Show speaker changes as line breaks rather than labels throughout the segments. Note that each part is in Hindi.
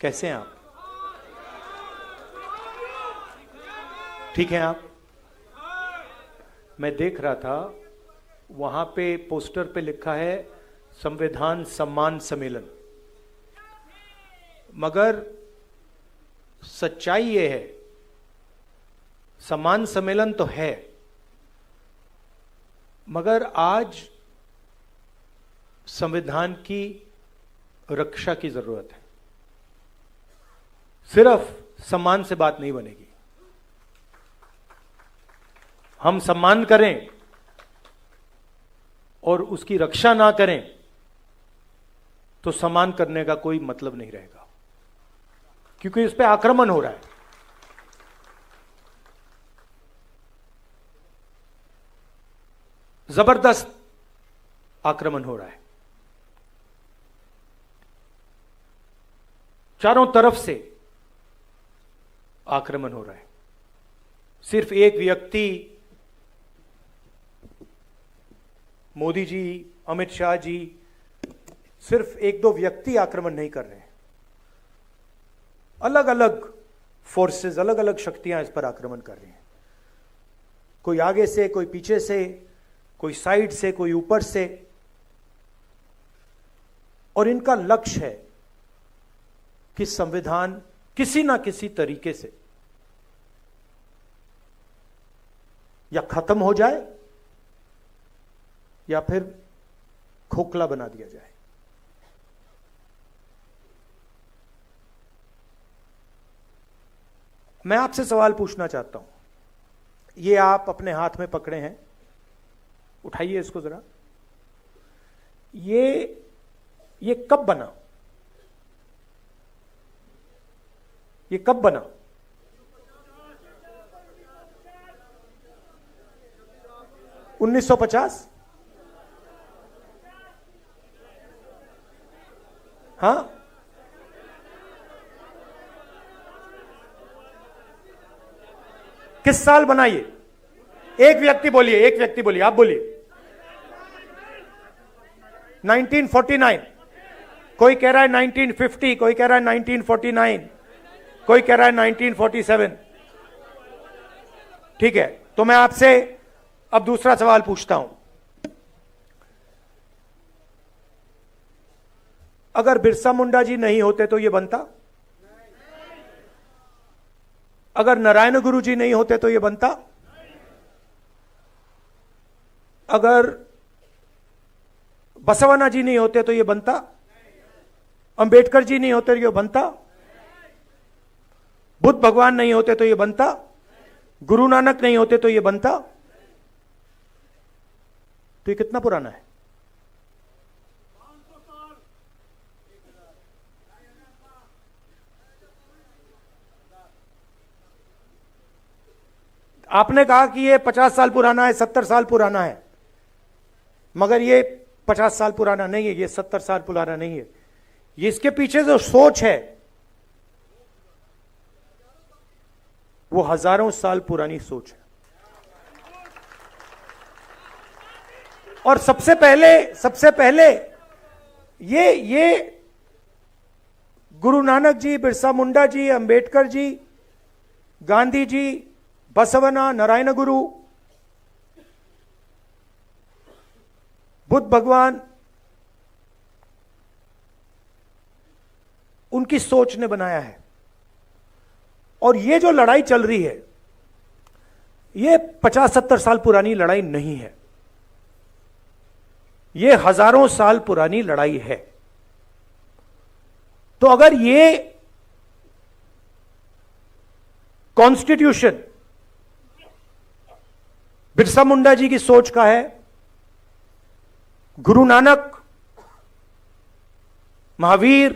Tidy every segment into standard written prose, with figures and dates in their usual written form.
कैसे हैं आप? ठीक हैं आप? मैं देख रहा था वहां पे पोस्टर पे लिखा है संविधान सम्मान सम्मेलन, मगर सच्चाई ये है सम्मान सम्मेलन तो है, मगर आज संविधान की रक्षा की जरूरत है। सिर्फ सम्मान से बात नहीं बनेगी। हम सम्मान करें और उसकी रक्षा ना करें तो सम्मान करने का कोई मतलब नहीं रहेगा, क्योंकि इस पे आक्रमण हो रहा है। जबरदस्त आक्रमण हो रहा है, चारों तरफ से आक्रमण हो रहा है। सिर्फ एक व्यक्ति, मोदी जी, अमित शाह जी, सिर्फ एक दो व्यक्ति आक्रमण नहीं कर रहे हैं। अलग अलग फोर्सेस, अलग अलग शक्तियां इस पर आक्रमण कर रही हैं। कोई आगे से, कोई पीछे से, कोई साइड से, कोई ऊपर से, और इनका लक्ष्य है कि संविधान किसी ना किसी तरीके से या खत्म हो जाए या फिर खोखला बना दिया जाए। मैं आपसे सवाल पूछना चाहता हूं, ये आप अपने हाथ में पकड़े हैं, उठाइए इसको जरा। ये कब बना? ये कब बना? « 1950? हाँ, किस साल बना ये? एक व्यक्ति बोलिए, एक व्यक्ति बोलिए, आप बोलिए। 1949, कोई कह रहा है 1950, कोई कह रहा है 1949, कोई कह रहा है 1947। ठीक है, तो मैं आपसे अब दूसरा सवाल पूछता हूं। अगर बिरसा मुंडा जी नहीं होते तो ये बनता? अगर नारायण गुरु जी नहीं होते तो ये बनता? अगर बसवन्ना जी नहीं होते तो ये बनता? अंबेडकर जी नहीं होते तो ये बनता? बुद्ध भगवान नहीं होते तो ये बनता? गुरु नानक नहीं होते तो ये बनता? तो ये कितना पुराना है? आपने कहा कि ये 50 साल पुराना है, 70 साल पुराना है, मगर ये 50 साल पुराना नहीं है, ये 70 साल पुराना नहीं है। ये इसके पीछे जो सोच है वो हजारों साल पुरानी सोच है। और सबसे पहले ये गुरु नानक जी, बिरसा मुंडा जी, अंबेडकर जी, गांधी जी, बसवन्ना, नारायण गुरु, बुद्ध भगवान, उनकी सोच ने बनाया है। और ये जो लड़ाई चल रही है ये 50-70 साल पुरानी लड़ाई नहीं है, ये हजारों साल पुरानी लड़ाई है। तो अगर ये कॉन्स्टिट्यूशन बिरसा मुंडा जी की सोच का है, गुरु नानक, महावीर,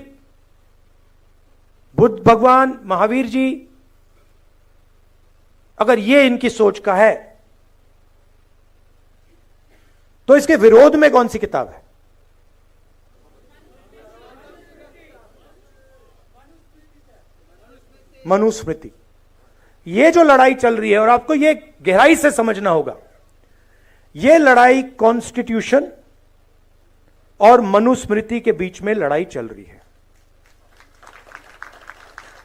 बुद्ध भगवान, महावीर जी, अगर ये इनकी सोच का है तो इसके विरोध में कौन सी किताब है? मनुस्मृति। ये जो लड़ाई चल रही है, और आपको ये गहराई से समझना होगा, ये लड़ाई कॉन्स्टिट्यूशन और मनुस्मृति के बीच में लड़ाई चल रही है।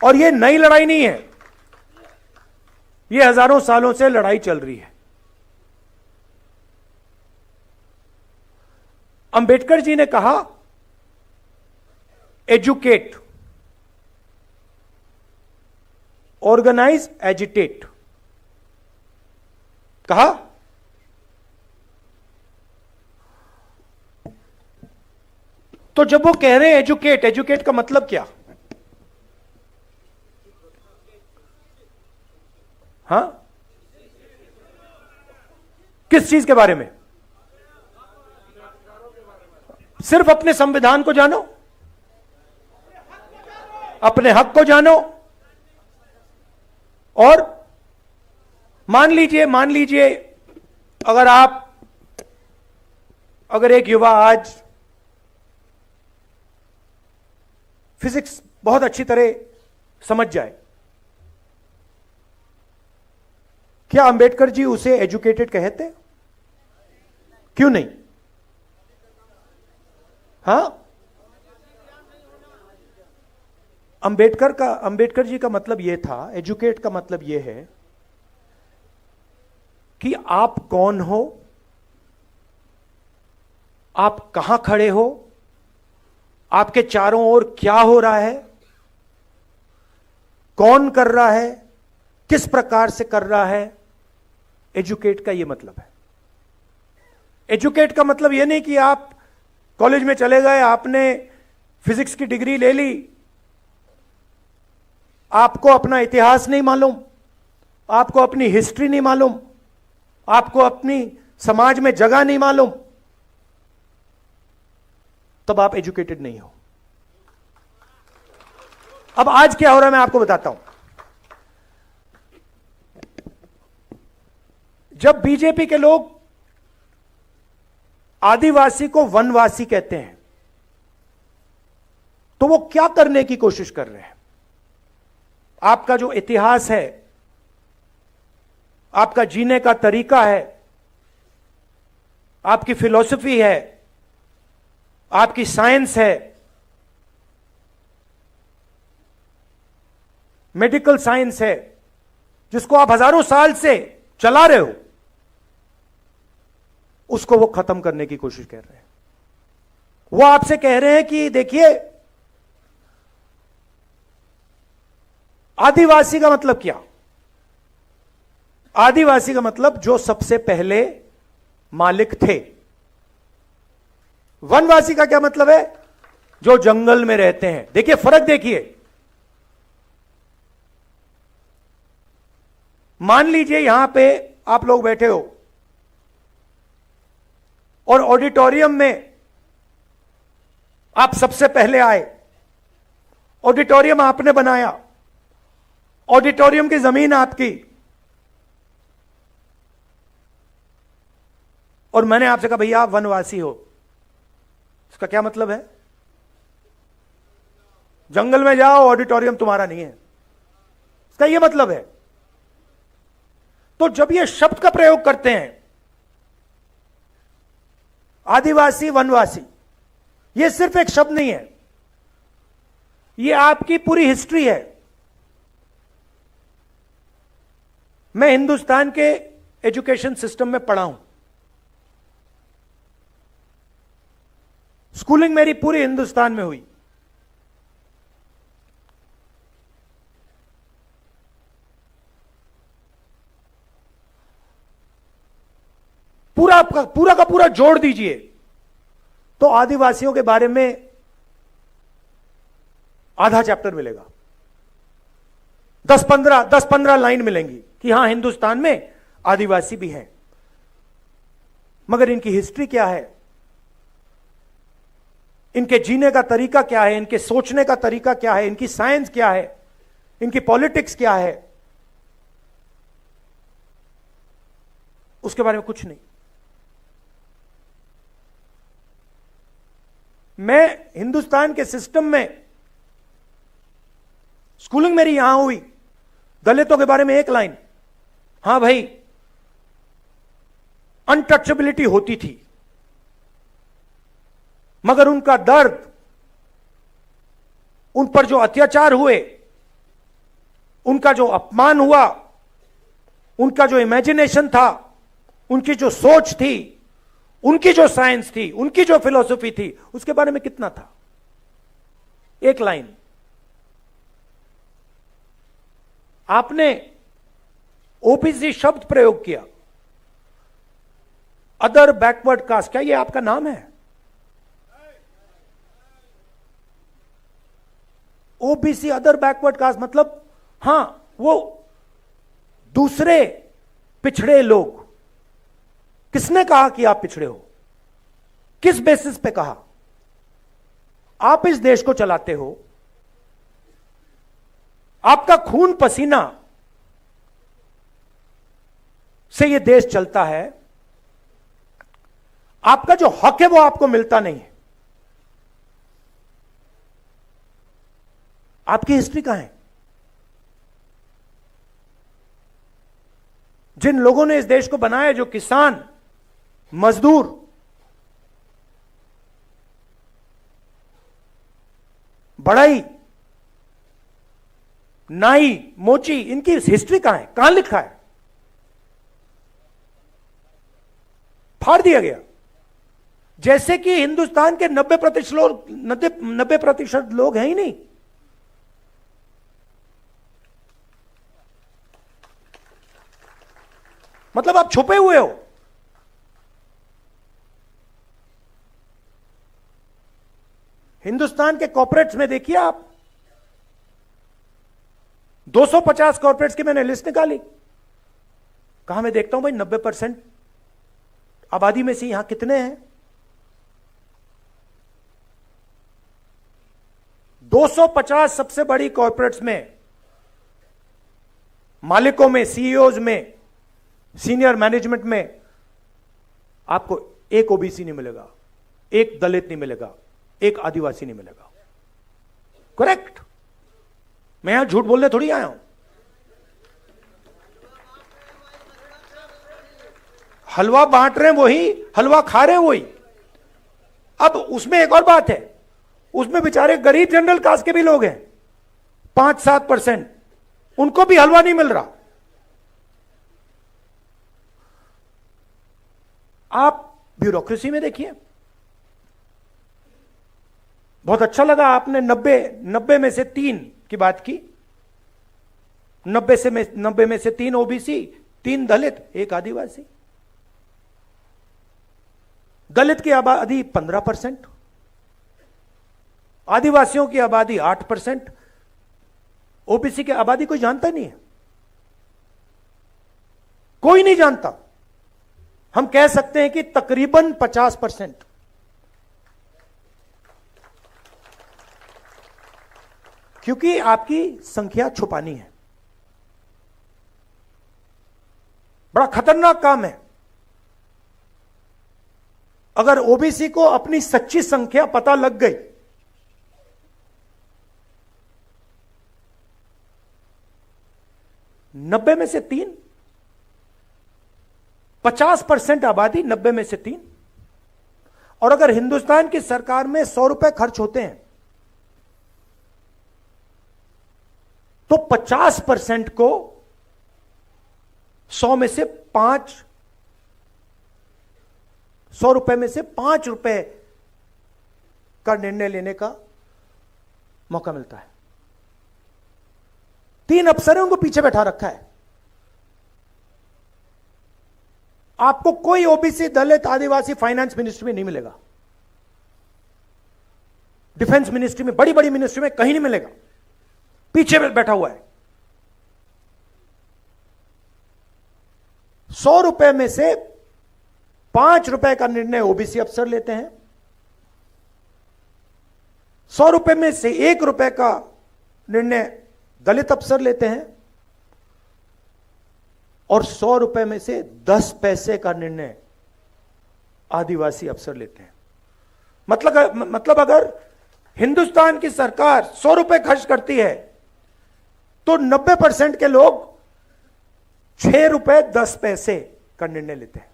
और ये नई लड़ाई नहीं है, ये हजारों सालों से लड़ाई चल रही है। अंबेडकर जी ने कहा एजुकेट, ऑर्गेनाइज, एजिटेट, कहा। तो जब वो कह रहे हैं एजुकेट, एजुकेट का मतलब क्या? हां, किस चीज के बारे में? सिर्फ अपने संविधान को जानो, अपने हक को जानो, और मान लीजिए अगर एक युवा आज फिजिक्स बहुत अच्छी तरह समझ जाए, क्या अंबेडकर जी उसे एजुकेटेड कहते? क्यों नहीं? हां, अंबेडकर जी का मतलब यह था, एजुकेट का मतलब यह है कि आप कौन हो, आप कहां खड़े हो, आपके चारों ओर क्या हो रहा है, कौन कर रहा है, किस प्रकार से कर रहा है। एजुकेट का यह मतलब है। एजुकेट का मतलब यह नहीं कि आप कॉलेज में चले गए, आपने फिजिक्स की डिग्री ले ली, आपको अपना इतिहास नहीं मालूम, आपको अपनी हिस्ट्री नहीं मालूम, आपको अपनी समाज में जगह नहीं मालूम, तब आप एजुकेटेड नहीं हो। अब आज क्या हो रहा है मैं आपको बताता हूं। जब बीजेपी के लोग आदिवासी को वनवासी कहते हैं, तो वो क्या करने की कोशिश कर रहे हैं? आपका जो इतिहास है, आपका जीने का तरीका है, आपकी फिलॉसफी है, आपकी साइंस है, मेडिकल साइंस है, जिसको आप हजारों साल से चला रहे हो, उसको वो खत्म करने की कोशिश कर रहे हैं। वो आपसे कह रहे हैं कि देखिए, आदिवासी का मतलब क्या? आदिवासी का मतलब जो सबसे पहले मालिक थे। वनवासी का क्या मतलब है? जो जंगल में रहते हैं। देखिए फर्क, देखिए, मान लीजिए यहां पे आप लोग बैठे हो और ऑडिटोरियम में आप सबसे पहले आए, ऑडिटोरियम आपने बनाया, ऑडिटोरियम की जमीन आपकी, और मैंने आपसे कहा भैया आप वनवासी हो। इसका क्या मतलब है? जंगल में जाओ, ऑडिटोरियम तुम्हारा नहीं है, इसका यह मतलब है। तो जब ये शब्द का प्रयोग करते हैं आदिवासी वनवासी, ये सिर्फ एक शब्द नहीं है, ये आपकी पूरी हिस्ट्री है। मैं हिंदुस्तान के एजुकेशन सिस्टम में पढ़ा हूं, स्कूलिंग मेरी पूरी हिंदुस्तान में हुई। पूरा का पूरा जोड़ दीजिए तो आदिवासियों के बारे में आधा चैप्टर मिलेगा, 10-15 लाइन मिलेंगी कि हां हिंदुस्तान में आदिवासी भी हैं। मगर इनकी हिस्ट्री क्या है, इनके जीने का तरीका क्या है, इनके सोचने का तरीका क्या है, इनकी साइंस क्या है, इनकी पॉलिटिक्स क्या है, उसके बारे में कुछ नहीं। मैं हिंदुस्तान के सिस्टम में, स्कूलिंग मेरी यहां हुई, दलितों के बारे में एक लाइन, हां भाई अनटचेबिलिटी होती थी, मगर उनका दर्द, उन पर जो अत्याचार हुए, उनका जो अपमान हुआ, उनका जो इमेजिनेशन था, उनकी जो सोच थी, उनकी जो साइंस थी, उनकी जो फिलॉसफी थी, उसके बारे में कितना था? एक लाइन। आपने ओबीसी शब्द प्रयोग किया, अदर बैकवर्ड कास्ट, क्या ये आपका नाम है? ओबीसी अदर बैकवर्ड कास्ट मतलब हां, वो दूसरे पिछड़े लोग। किसने कहा कि आप पिछड़े हो? किस बेसिस पे कहा? आप इस देश को चलाते हो, आपका खून पसीना से यह देश चलता है, आपका जो हक है वो आपको मिलता नहीं है। आपकी हिस्ट्री कहां है? जिन लोगों ने इस देश को बनाया, जो किसान, मजदूर, बढ़ई, नाई, मोची, इनकी हिस्ट्री कहां है? कहां लिखा है? फाड़ दिया गया। जैसे कि हिंदुस्तान के 90% लोग हैं ही नहीं। मतलब आप छुपे हुए हो। हिंदुस्तान के कॉर्पोरेट्स में देखिए आप, 250 कॉर्पोरेट्स की मैंने लिस्ट निकाली। कहां मैं देखता हूं भाई 90% आबादी में से यहां कितने हैं? 250 सबसे बड़ी कॉर्पोरेट्स में, मालिकों में, सीईओज में, सीनियर मैनेजमेंट में आपको एक ओबीसी नहीं मिलेगा, एक दलित नहीं मिलेगा, एक आदिवासी नहीं मिलेगा। करेक्ट? मैं यहां झूठ बोलने थोड़ी आया हूं। हलवा बांट रहे हैं वही, हलवा खा रहे हैं वही। अब उसमें एक और बात है, उसमें बेचारे गरीब जनरल कास्ट के भी लोग हैं 5-7%, उनको भी हलवा नहीं मिल रहा। आप ब्यूरोक्रेसी में देखिए। बहुत अच्छा लगा आपने 90 में से 3 की बात की। 90 में से 3 ओबीसी, 3 दलित, 1 आदिवासी। दलित की आबादी 15%, आदिवासियों की आबादी 8%, ओबीसी की आबादी कोई जानता नहीं है, कोई नहीं जानता। हम कह सकते हैं कि तकरीबन 50%। क्योंकि आपकी संख्या छुपानी है। बड़ा खतरनाक काम है। अगर ओबीसी को अपनी सच्ची संख्या पता लग गई, नब्बे में से 3, 50% आबादी, 90 में से 3। और अगर हिंदुस्तान की सरकार में 100 रुपए खर्च होते हैं तो 50% को 100 में से 5, 100 रुपए में से 5 रुपए का निर्णय लेने का मौका मिलता है। 3 अफसरों को पीछे बैठा रखा है। आपको कोई ओबीसी, दलित, आदिवासी फाइनेंस मिनिस्ट्री में नहीं मिलेगा, डिफेंस मिनिस्ट्री में, बड़ी बड़ी मिनिस्ट्री में कहीं नहीं मिलेगा। पीछे बैठा हुआ है। 100 रुपए में से 5 रुपए का निर्णय ओबीसी अफसर लेते हैं, 100 रुपए में से 1 रुपए का निर्णय दलित अफसर लेते हैं, और 100 रुपए में से 10 पैसे का निर्णय आदिवासी अफसर लेते हैं। मतलब अगर हिंदुस्तान की सरकार 100 रुपए खर्च करती है तो 90% के लोग 6 रुपए 10 पैसे का निर्णय लेते हैं।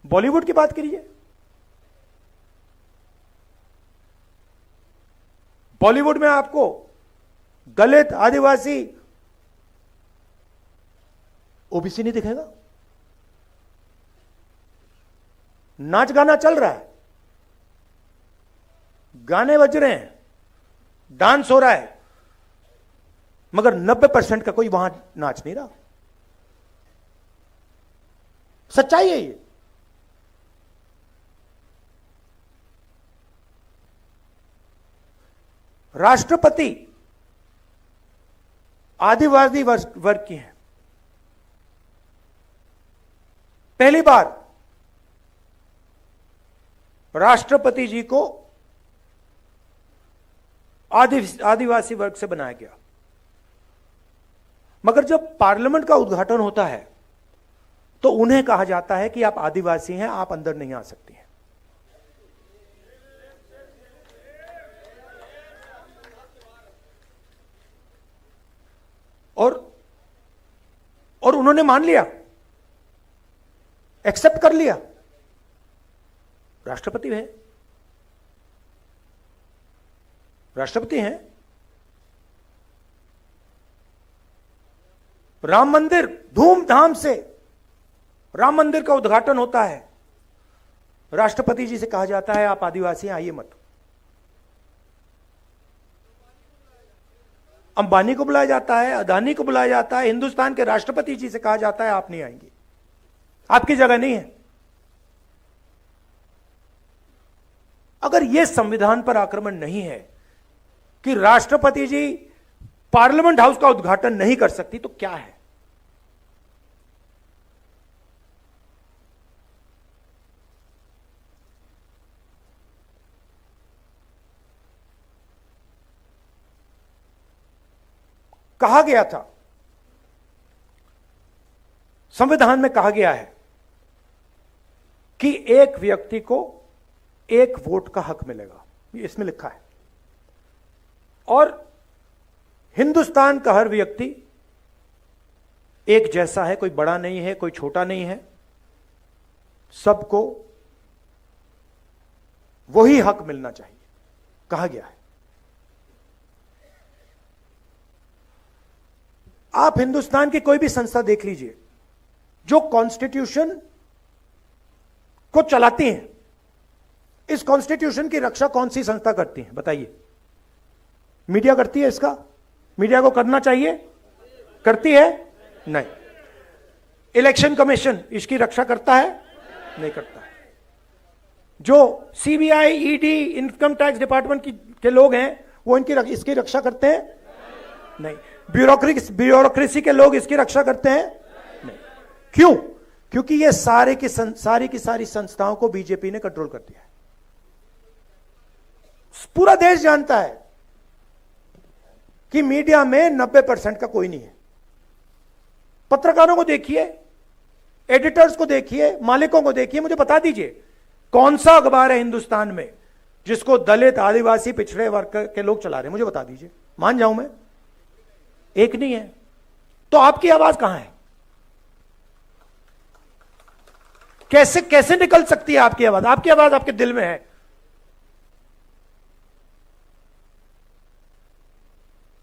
बॉलीवुड की बात करिए, बॉलीवुड में आपको दलित, आदिवासी, ओबीसी नहीं दिखेगा। नाच गाना चल रहा है, गाने बज रहे हैं, डांस हो रहा है, मगर 90% का कोई वहां नाच नहीं रहा। सच्चाई है ये। राष्ट्रपति आदिवासी वर्ग की हैं। पहली बार राष्ट्रपति जी को आदिवासी वर्ग से बनाया गया, मगर जब पार्लियामेंट का उद्घाटन होता है तो उन्हें कहा जाता है कि आप आदिवासी हैं, आप अंदर नहीं आ सकती हैं। और उन्होंने मान लिया, एक्सेप्ट कर लिया। राष्ट्रपति है, राष्ट्रपति हैं। राम मंदिर, धूमधाम से राम मंदिर का उद्घाटन होता है, राष्ट्रपति जी से कहा जाता है आप आदिवासी हैं, आइए मत। अंबानी को बुलाया जाता है, अदानी को बुलाया जाता है, हिंदुस्तान के राष्ट्रपति जी से कहा जाता है आप नहीं आएंगे, आपकी जगह नहीं है। अगर यह संविधान पर आक्रमण नहीं है कि राष्ट्रपति जी पार्लियामेंट हाउस का उद्घाटन नहीं कर सकती, तो क्या है? कहा गया था, संविधान में कहा गया है कि एक व्यक्ति को एक वोट का हक मिलेगा, ये इसमें लिखा है। और हिंदुस्तान का हर व्यक्ति एक जैसा है, कोई बड़ा नहीं है, कोई छोटा नहीं है, सबको वही हक मिलना चाहिए, कहा गया है। आप हिंदुस्तान की कोई भी संस्था देख लीजिए जो कॉन्स्टिट्यूशन को चलाती हैं, इस कॉन्स्टिट्यूशन की रक्षा कौन सी संस्था करती है बताइए? मीडिया करती है इसका? मीडिया को करना चाहिए, करती है? नहीं। इलेक्शन कमीशन इसकी रक्षा करता है? नहीं करता है। जो CBI, ED, income tax department के लोग हैं वो इसकी रक्षा करते हैं? नहीं। ब्यूरोक्रेसी के लोग इसकी रक्षा करते हैं? नहीं। क्यों? क्योंकि ये सारी की सारी संस्थाओं को बीजेपी ने कंट्रोल कर दिया है। पूरा देश जानता है कि मीडिया में 90% का कोई नहीं है। पत्रकारों को देखिए, एडिटर्स को देखिए, मालिकों को देखिए, मुझे बता दीजिए कौन सा अखबार है हिंदुस्तान में जिसको दलित, आदिवासी, पिछड़े वर्ग के लोग चला रहे हैं? मुझे बता दीजिए, मान जाऊं मैं, एक नहीं है। तो आपकी आवाज कहां है? कैसे निकल सकती है आपकी आवाज? आपकी आवाज आपके दिल में है,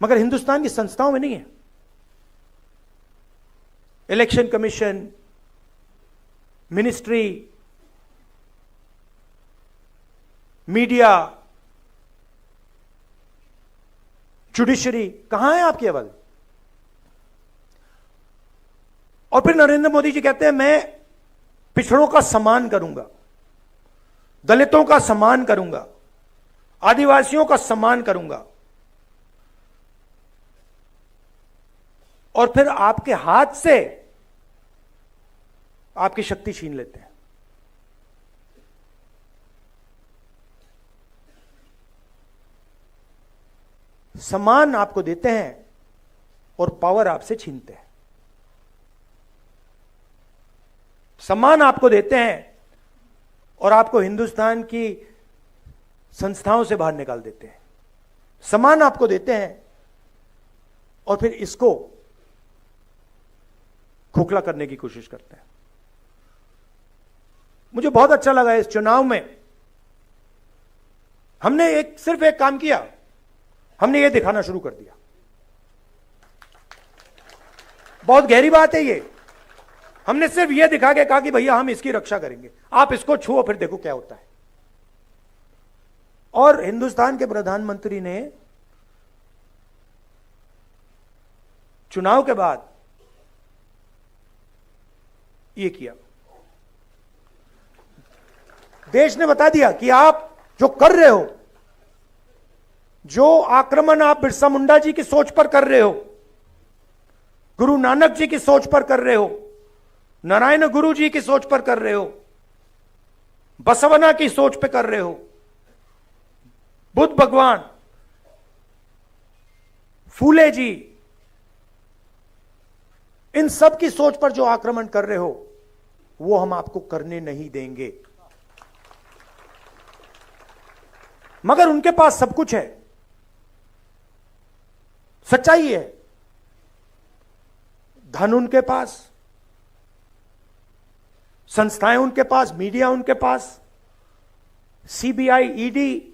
मगर हिंदुस्तान की संस्थाओं में नहीं है। Election commission, ministry, media, judiciary, कहां है आपकी आवाज? और फिर नरेंद्र मोदी जी कहते हैं मैं पिछड़ों का सम्मान करूंगा, दलितों का सम्मान करूंगा, आदिवासियों का सम्मान करूंगा, और फिर आपके हाथ से आपकी शक्ति छीन लेते हैं। सम्मान आपको देते हैं और पावर आपसे छीनते हैं। सम्मान आपको देते हैं और आपको हिंदुस्तान की संस्थाओं से बाहर निकाल देते हैं। सम्मान आपको देते हैं और फिर इसको खोखला करने की कोशिश करते हैं। मुझे बहुत अच्छा लगा इस चुनाव में हमने सिर्फ एक काम किया, हमने ये दिखाना शुरू कर दिया। बहुत गहरी बात है ये। हमने सिर्फ ये दिखा के कहा कि भैया हम इसकी रक्षा करेंगे, आप इसको छुओ फिर देखो क्या होता है। और हिंदुस्तान के प्रधानमंत्री ने चुनाव के बाद ये किया। देश ने बता दिया कि आप जो कर रहे हो, जो आक्रमण आप बिरसा मुंडा जी की सोच पर कर रहे हो, गुरु नानक जी की सोच पर कर रहे हो, नारायण गुरु जी की सोच पर कर रहे हो, बसवना की सोच पर कर रहे हो, बुद्ध भगवान, फूले जी, इन सब की सोच पर जो आक्रमण कर रहे हो वो हम आपको करने नहीं देंगे। मगर उनके पास सब कुछ है, सच्चाई है, धन उनके पास, संस्थाएं उनके पास, मीडिया उनके पास, CBI, ED,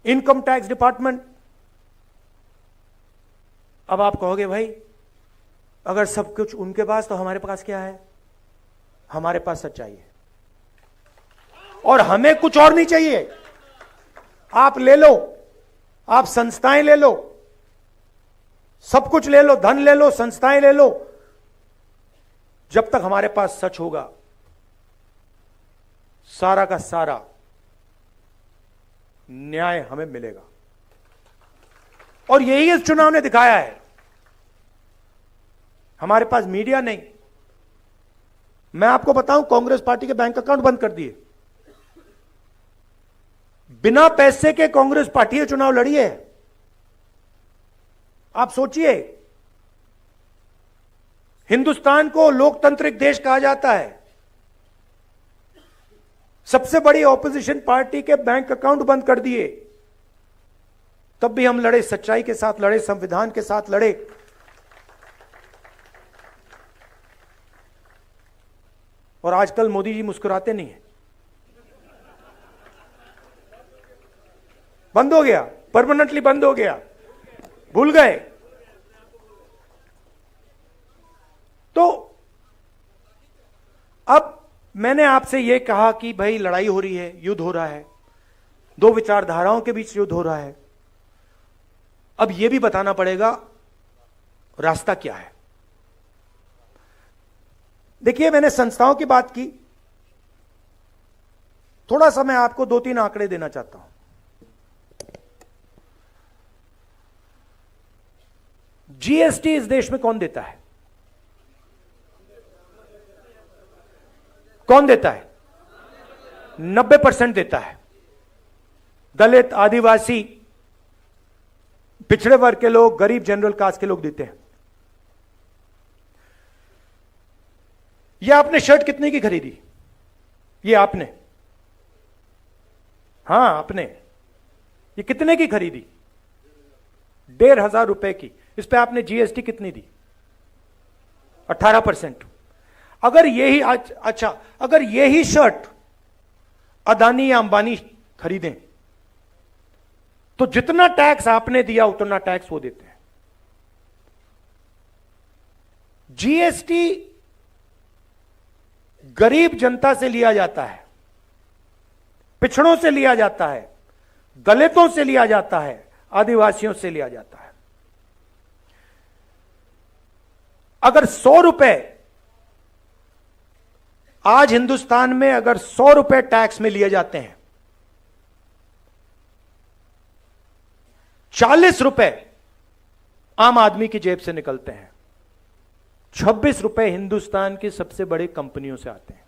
income tax department. अब आप कहोगे भाई अगर सब कुछ उनके पास तो हमारे पास क्या है? हमारे पास सच्चाई है और हमें कुछ और नहीं चाहिए। आप ले लो, आप संस्थाएं ले लो, सब कुछ ले लो, धन ले लो, संस्थाएं ले लो, जब तक हमारे पास सच होगा सारा का सारा न्याय हमें मिलेगा। और यही इस चुनाव ने दिखाया है। हमारे पास मीडिया नहीं। मैं आपको बताऊं, कांग्रेस पार्टी के बैंक अकाउंट बंद कर दिए। बिना पैसे के कांग्रेस पार्टी ने चुनाव लड़ी है। आप सोचिए, हिंदुस्तान को लोकतांत्रिक देश कहा जाता है, सबसे बड़ी ऑपोजिशन पार्टी के बैंक अकाउंट बंद कर दिए, तब भी हम लड़े, सच्चाई के साथ लड़े, संविधान के साथ लड़े। और आजकल मोदी जी मुस्कुराते नहीं हैं। बंद हो गया, परमानेंटली बंद हो गया, भूल गए। तो अब मैंने आपसे यह कहा कि भाई लड़ाई हो रही है, युद्ध हो रहा है, दो विचारधाराओं के बीच युद्ध हो रहा है। अब यह भी बताना पड़ेगा रास्ता क्या है। देखिए, मैंने संस्थाओं की बात की, थोड़ा सा मैं आपको 2-3 आंकड़े देना चाहता हूं। जीएसटी इस देश में कौन देता है? कौन देता है? 90% देता है। दलित, आदिवासी, पिछड़े वर्ग के लोग, गरीब, जनरल कास्ट के लोग देते हैं। यह आपने शर्ट कितने की खरीदी? ये आपने, हां आपने, ये कितने की खरीदी? 1,500 रुपए की। इस पे आपने जीएसटी कितनी दी? 18%। अगर यही अच्छा, अगर यही शर्ट अदानी या अंबानी खरीदें तो जितना टैक्स आपने दिया उतना टैक्स वो देते हैं। जीएसटी गरीब जनता से लिया जाता है, पिछड़ों से लिया जाता है, दलितों से लिया जाता है, आदिवासियों से लिया जाता है। अगर 100 रुपए आज हिंदुस्तान में, अगर 100 रुपए टैक्स में लिए जाते हैं, 40 रुपए आम आदमी की जेब से निकलते हैं, 26 रुपए हिंदुस्तान की सबसे बड़ी कंपनियों से आते हैं।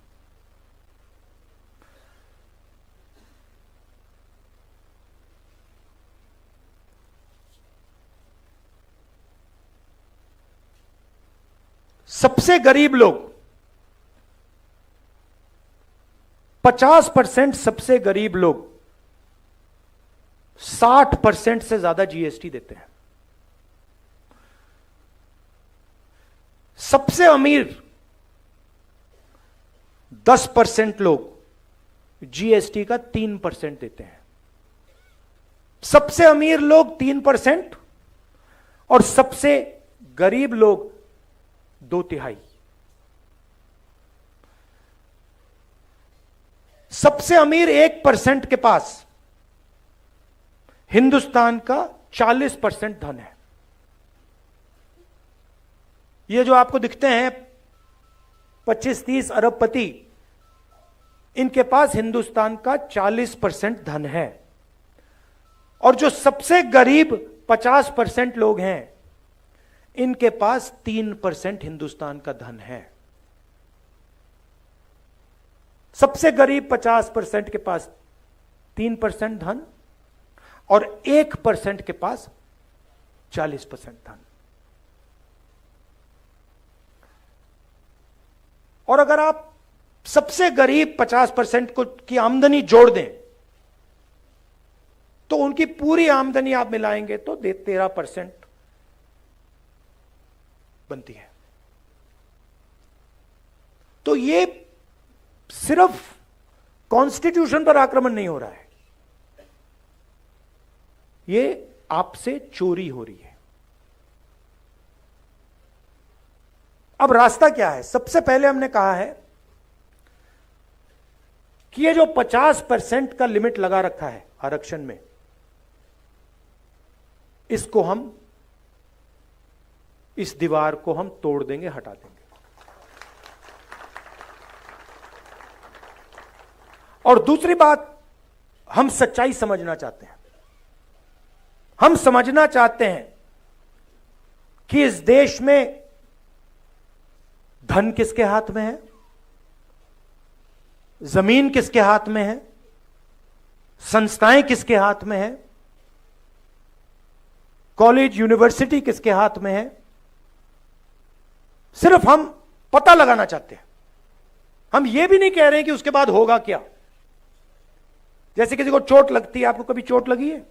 सबसे गरीब लोग, 50% सबसे गरीब लोग 60% से ज्यादा जीएसटी देते हैं। सबसे अमीर 10% लोग जीएसटी का 3% देते हैं। सबसे अमीर लोग 3% और सबसे गरीब लोग 2/3। सबसे अमीर 1% के पास हिंदुस्तान का 40% धन है। ये जो आपको दिखते हैं 25-30 अरबपति, इनके पास हिंदुस्तान का 40% धन है। और जो सबसे गरीब 50% लोग हैं, इनके पास 3% हिंदुस्तान का धन है। सबसे गरीब 50% के पास 3% धन और 1% के पास 40% धन। और अगर आप सबसे गरीब 50% को की आमदनी जोड़ दें तो उनकी पूरी आमदनी आप मिलाएंगे तो 13% बनती है। तो ये सिर्फ कॉन्स्टिट्यूशन पर आक्रमण नहीं हो रहा है, ये आपसे चोरी हो रही है। अब रास्ता क्या है? सबसे पहले हमने कहा है कि ये जो 50% का लिमिट लगा रखा है आरक्षण में, इसको हम, इस दीवार को हम तोड़ देंगे, हटा देंगे। और दूसरी बात, हम सच्चाई समझना चाहते हैं। हम समझना चाहते हैं कि इस देश में धन किसके हाथ में है, जमीन किसके हाथ में है, संस्थाएं किसके हाथ में है, कॉलेज यूनिवर्सिटी किसके हाथ में है। सिर्फ हम पता लगाना चाहते हैं। हम यह भी नहीं कह रहे हैं कि उसके बाद होगा क्या। जैसे किसी को चोट लगती है, आपको कभी चोट लगी है?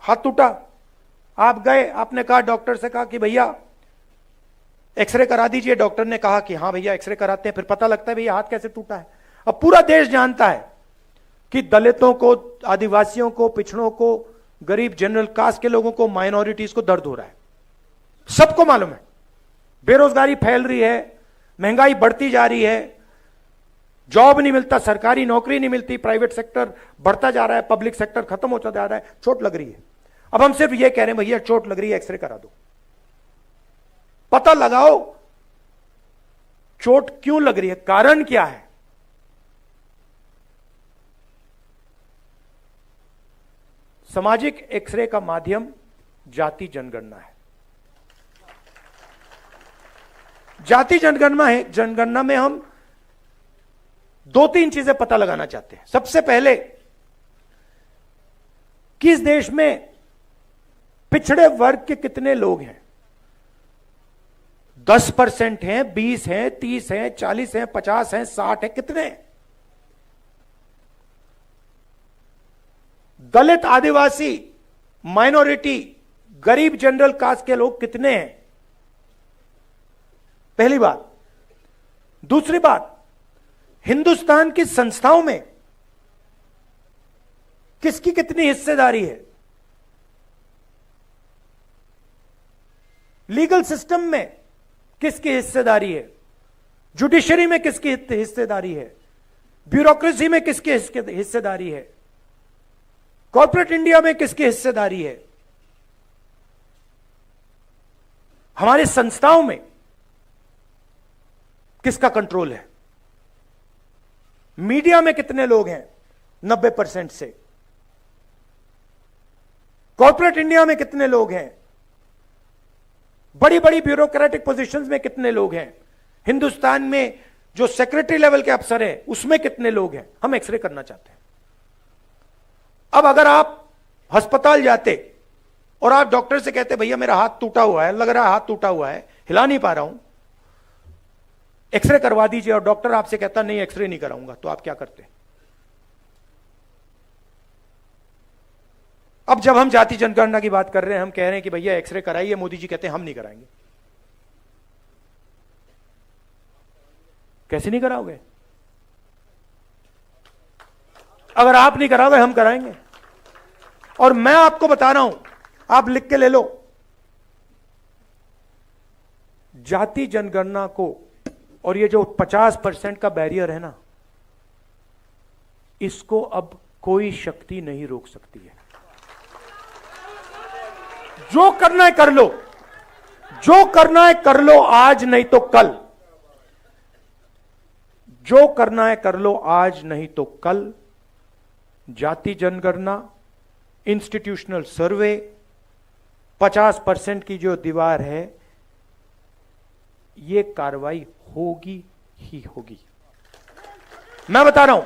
हाथ टूटा, आप गए, आपने कहा, डॉक्टर से कहा कि भैया एक्सरे करा दीजिए। डॉक्टर ने कहा कि हां भैया एक्सरे कराते हैं। फिर पता लगता है भैया हाथ कैसे टूटा है। अब पूरा देश जानता है कि दलितों को, आदिवासियों को, पिछड़ों को, गरीब जनरल कास्ट के लोगों को, माइनॉरिटीज को दर्द हो रहा है। सबको मालूम है। बेरोजगारी फैल रही है, महंगाई बढ़ती जा रही है, जॉब नहीं मिलता, सरकारी नौकरी नहीं मिलती, प्राइवेट सेक्टर बढ़ता जा रहा है, पब्लिक सेक्टर खत्म होता जा रहा है, चोट लग रही है। अब हम सिर्फ ये कह रहे हैं भैया चोट लग रही है, एक्सरे करा दो, पता लगाओ चोट क्यों लग रही है, कारण क्या है। सामाजिक एक्सरे का माध्यम जाति जनगणना है। जाति जनगणना में हम 2-3 चीजें पता लगाना चाहते हैं। सबसे पहले, किस देश में पिछड़े वर्ग के कितने लोग हैं? 10% हैं, 20 हैं, 30 हैं, 40 हैं, 50 हैं, 60 हैं, कितने? दलित, आदिवासी, माइनॉरिटी, गरीब जनरल कास्ट के लोग कितने हैं? पहली बात। दूसरी बात, हिंदुस्तान की संस्थाओं में किसकी कितनी हिस्सेदारी है? लीगल सिस्टम में किसकी हिस्सेदारी है? जुडिशरी में किसकी हिस्सेदारी है? ब्यूरोक्रेसी में किसकी हिस्सेदारी है? कॉर्पोरेट इंडिया में किसकी हिस्सेदारी है? हमारी संस्थाओं में किसका कंट्रोल है? मीडिया में कितने लोग हैं? 90% से। कॉर्पोरेट इंडिया में कितने लोग हैं? बड़ी बड़ी ब्यूरोक्रेटिक पोजीशंस में कितने लोग हैं? हिंदुस्तान में जो सेक्रेटरी लेवल के अफसर हैं उसमें कितने लोग हैं? हम एक्सरे करना चाहते हैं। अब अगर आप अस्पताल जाते और आप डॉक्टर से कहते भैया मेरा हाथ टूटा हुआ है, लग रहा है हाथ टूटा हुआ है, हिला नहीं पा रहा हूं, एक्सरे करवा दीजिए, और डॉक्टर आपसे कहता नहीं एक्सरे नहीं कराऊंगा, तो आप क्या करते? अब जब हम जाति जनगणना की बात कर रहे हैं, हम कह रहे हैं कि भैया एक्सरे कराइए, मोदी जी कहते हैं हम नहीं कराएंगे। कैसे नहीं कराओगे? अगर आप नहीं कराओगे हम कराएंगे। और मैं आपको बता रहा हूं, आप लिख के ले लो, जाति जनगणना को और ये जो 50% का बैरियर है ना, इसको अब कोई शक्ति नहीं रोक सकती है। जो करना है कर लो, जो करना है कर लो, आज नहीं तो कल। जो करना है कर लो, आज नहीं तो कल। जाति जनगणना, इंस्टीट्यूशनल सर्वे, 50% की जो दीवार है, ये कार्रवाई होगी ही होगी। मैं बता रहा हूं,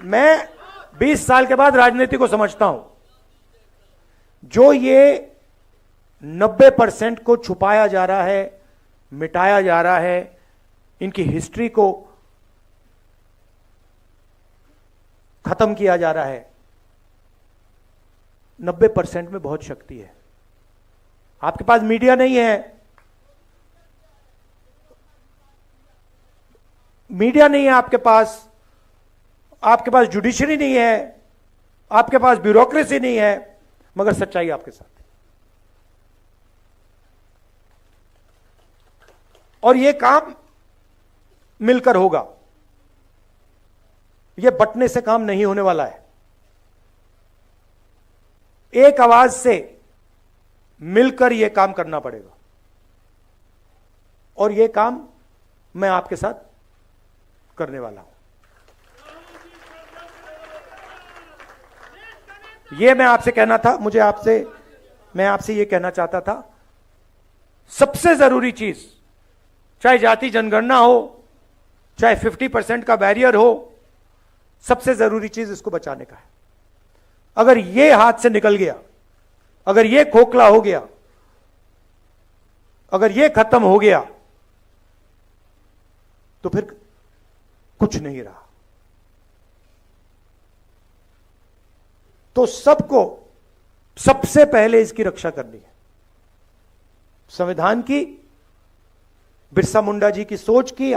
मैं 20 साल के बाद राजनीति को समझता हूं। जो ये 90% को छुपाया जा रहा है, मिटाया जा रहा है, इनकी हिस्ट्री को खत्म किया जा रहा है, 90% में बहुत शक्ति है। आपके पास मीडिया नहीं है, मीडिया नहीं है आपके पास जुडिशरी नहीं है, आपके पास ब्यूरोक्रेसी नहीं है, मगर सच्चाई आपके साथ है। और यह काम मिलकर होगा, यह बंटने से काम नहीं होने वाला है। एक आवाज से मिलकर यह काम करना पड़ेगा, और यह काम मैं आपके साथ करने वाला हूं। यह मैं आपसे कहना था, मैं आपसे यह कहना चाहता था, सबसे जरूरी चीज, चाहे जाति जनगणना हो, चाहे 50% का बैरियर हो, सबसे जरूरी चीज इसको बचाने का है। अगर यह हाथ से निकल गया, अगर यह खोखला हो गया, अगर यह खत्म हो गया, तो फिर कुछ नहीं रहा। तो सबको सबसे पहले इसकी रक्षा करनी है। संविधान की, बिरसा मुंडा जी की सोच की,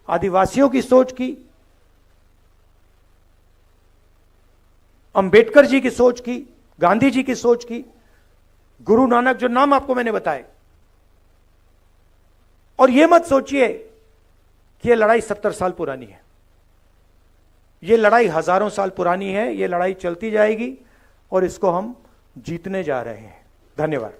आदिवासियों की सोच की, अंबेडकर जी की सोच की, गांधी जी की सोच की, गुरु नानक, जो नाम आपको मैंने बताए। और यह मत सोचिए कि यह लड़ाई 70 साल पुरानी है। यह लड़ाई हजारों साल पुरानी है। यह लड़ाई चलती जाएगी और इसको हम जीतने जा रहे हैं। धन्यवाद।